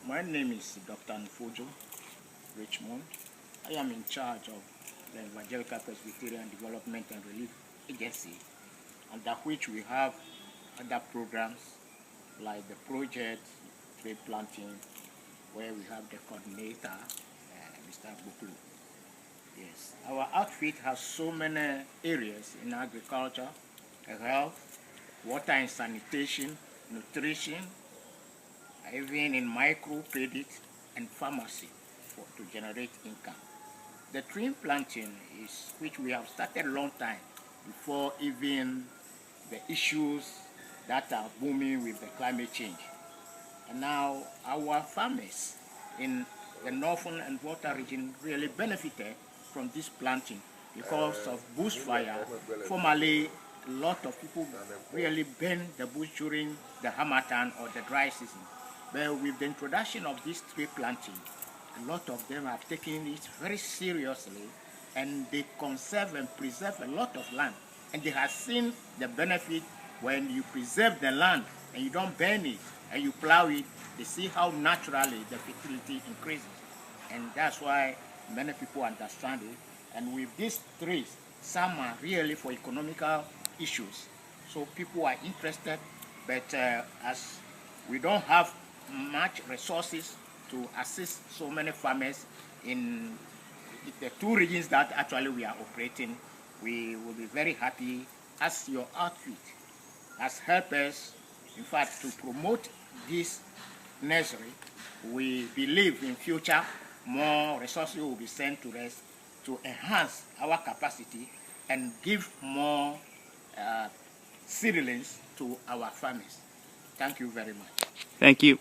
My name is Dr. Nfojo Richmond. I am in charge of the Evangelical Presbyterian Development and Relief Agency, under which we have other programs like the project tree planting, where we have the coordinator, Mr. Bukulu. Yes, our outfit has so many areas in agriculture, health, water and sanitation, nutrition, even in microcredit and pharmacy to generate income. The tree planting is which we have started a long time before even the issues that are booming with the climate change. And now our farmers in the northern and water region really benefited from this planting because of bushfire. Formerly, a lot of people really burn the bush during the harmattan or the dry season. But with the introduction of this tree planting, a lot of them have taken it very seriously, and they conserve and preserve a lot of land. And they have seen the benefit when you preserve the land and you don't burn it and you plow it. They see how naturally the fertility increases. And that's why many people understand it. And with these trees, some are really for economical issues. So people are interested, but as we don't have much resources to assist so many farmers in the two regions that actually we are operating, we will be very happy as your outfit has helped us, in fact, to promote this nursery. We believe in future more resources will be sent to us to enhance our capacity and give more seedlings to our farmers. Thank you very much. Thank you.